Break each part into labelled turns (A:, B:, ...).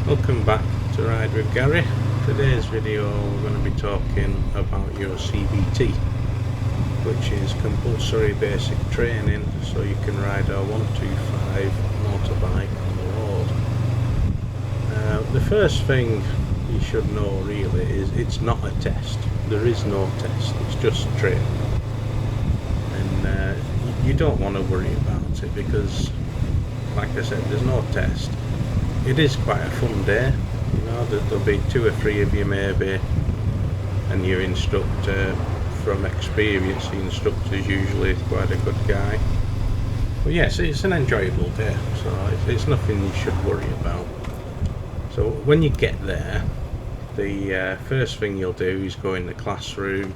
A: Welcome back to Ride with Gary. Today's video we're going to be talking about your CBT, which is compulsory basic training so you can ride a 125 motorbike on the road. The first thing you should know really is it's not a test. There is no test, it's just training. And you don't want to worry about it because, like I said, there's no test. It is quite a fun day, you know, there'll be 2 or 3 of you maybe, and your instructor, from experience, the instructor's usually quite a good guy. But yes, it's an enjoyable day, so it's nothing you should worry about. So when you get there, the first thing you'll do is go in the classroom,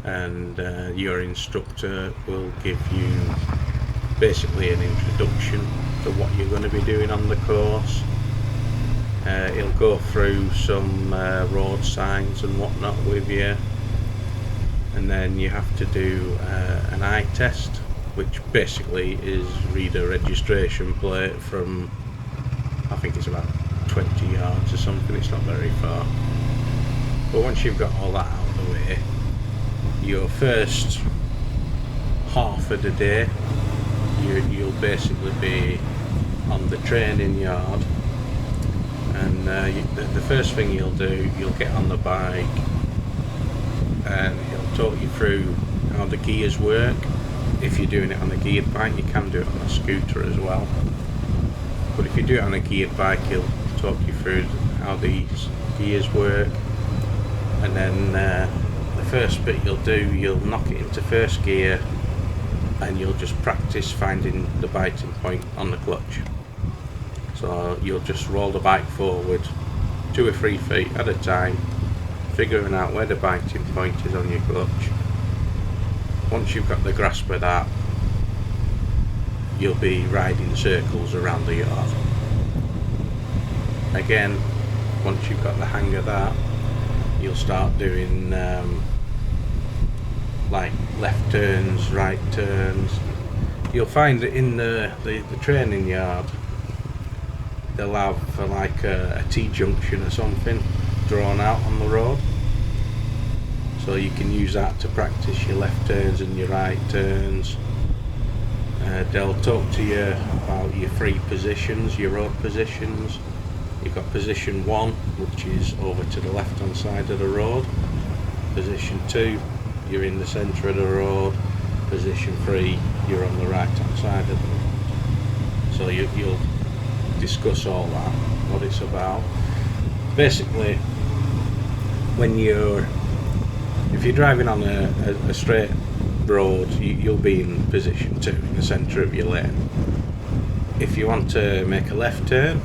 A: and your instructor will give you basically an introduction to what you're going to be doing on the course. He'll go through some road signs and whatnot with you, and then you have to do an eye test, which basically is read a registration plate from, I think it's about 20 yards or something, it's not very far. But once you've got all that out of the way, your first half of the day you'll basically be on the training yard, and the first thing you'll do, you'll get on the bike and he'll talk you through how the gears work. If you're doing it on a geared bike, you can do it on a scooter as well, but if you do it on a geared bike, he'll talk you through how these gears work. And then the first bit you'll do, you'll knock it into first gear, and you'll just practice finding the biting point on the clutch. So you'll just roll the bike forward 2 or 3 feet at a time, figuring out where the biting point is on your clutch. Once you've got the grasp of that, you'll be riding circles around the yard. Again, once you've got the hang of that, you'll start doing like left turns, right turns. You'll find that in the training yard they'll have like a T-junction or something drawn out on the road, so you can use that to practice your left turns and your right turns. They'll talk to you about your 3 positions, your road positions. You've got position 1, which is over to the left hand side of the road. Position 2, you're in the centre of the road. Position 3, you're on the right hand side of the road. So you'll discuss all that, what it's about. Basically, if you're driving on a straight road, you'll be in position 2, in the centre of your lane. If you want to make a left turn,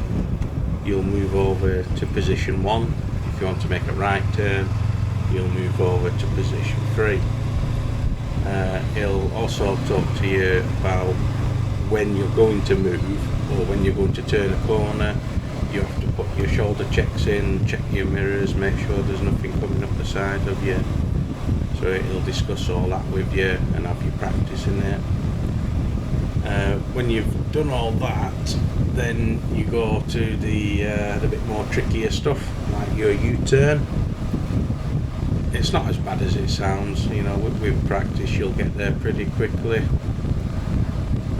A: you'll move over to position 1. If you want to make a right turn, you'll move over to position 3. He'll also talk to you about when you're going to move, or when you're going to turn a corner. You have to put your shoulder checks in, check your mirrors, make sure there's nothing coming up the side of you. So he'll discuss all that with you and have you practicing it. When you've done all that, then you go to the bit more trickier stuff, like your U-turn. It's not as bad as it sounds, you know, with practice you'll get there pretty quickly.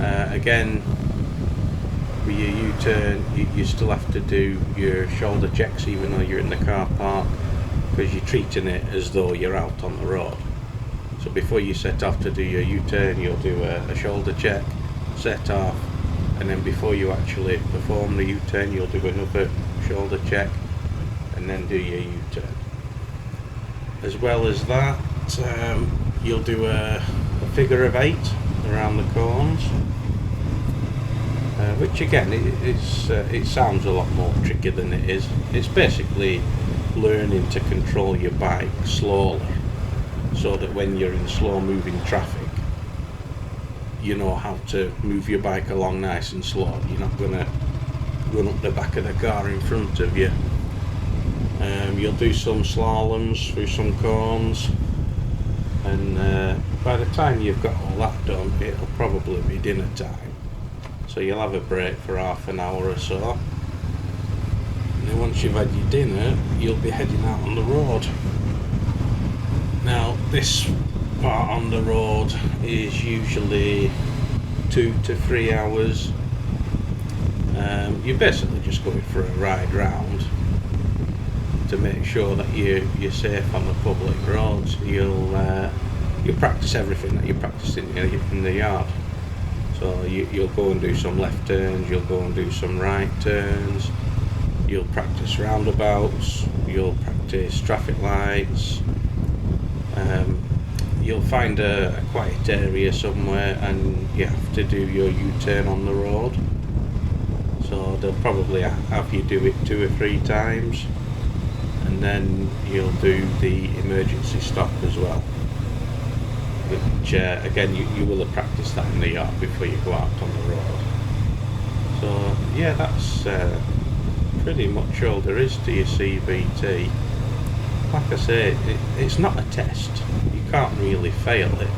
A: Again, with your U-turn, you still have to do your shoulder checks even though you're in the car park, because you're treating it as though you're out on the road. So before you set off to do your U-turn, you'll do a shoulder check, set off, and then before you actually perform the U-turn, you'll do another shoulder check and then do your U-turn. As well as that, you'll do a figure of 8 around the corners, which again it sounds a lot more tricky than it is. It's basically learning to control your bike slowly, so that when you're in slow moving traffic, you know how to move your bike along nice and slow. You're not going to run up the back of the car in front of you. You'll do some slaloms through some corns, and by the time you've got all that done, it'll probably be dinner time. So you'll have a break for half an hour or so, once you've had your dinner, you'll be heading out on the road. Now, this part on the road is usually 2 to 3 hours. You're basically just going for a ride round to make sure that you're safe on the public roads. You'll practice everything that you practice in the yard. So you'll go and do some left turns, you'll go and do some right turns, you'll practice roundabouts, you'll practice traffic lights. You'll find a quiet area somewhere and you have to do your U-turn on the road. So they'll probably have you do it 2 or 3 times, and then you'll do the emergency stop as well, which again you will have practiced that in the yard before you go out on the road. So yeah, that's pretty much all there is to your CBT. Like I say, it's not a test. You can't really fail it,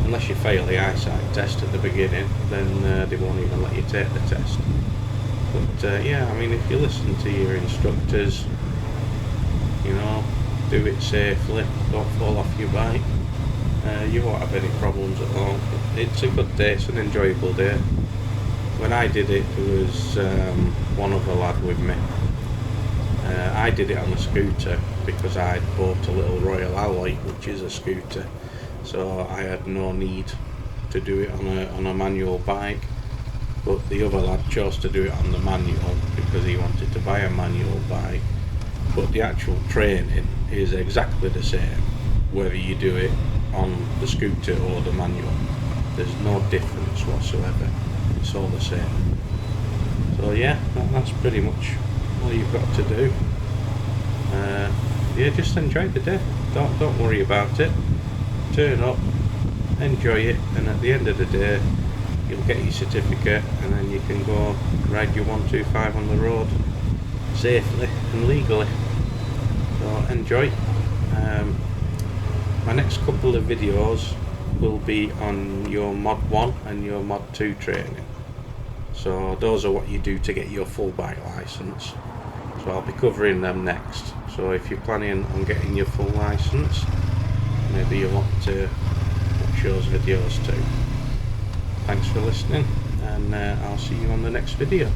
A: unless you fail the eyesight test at the beginning. Then they won't even let you take the test. But yeah, I mean, if you listen to your instructors, you know, do it safely, don't fall off your bike, you won't have any problems at all. It's a good day, it's an enjoyable day. When I did it, there was one other lad with me. I did it on a scooter because I bought a little Royal Alloy, which is a scooter, so I had no need to do it on a manual bike. But the other lad chose to do it on the manual because he wanted to buy a manual bike. But the actual training is exactly the same whether you do it on the scooter or the manual. There's no difference whatsoever, it's all the same. So yeah, that's pretty much all you've got to do. Yeah, just enjoy the day, don't worry about it, turn up, enjoy it, and at the end of the day you'll get your certificate, and then you can go ride your 125 on the road safely and legally. So enjoy. My next couple of videos will be on your mod 1 and your mod 2 training. So those are what you do to get your full bike license. So I'll be covering them next. So if you're planning on getting your full license, maybe you want to watch those videos too. Thanks for listening, and I'll see you on the next video.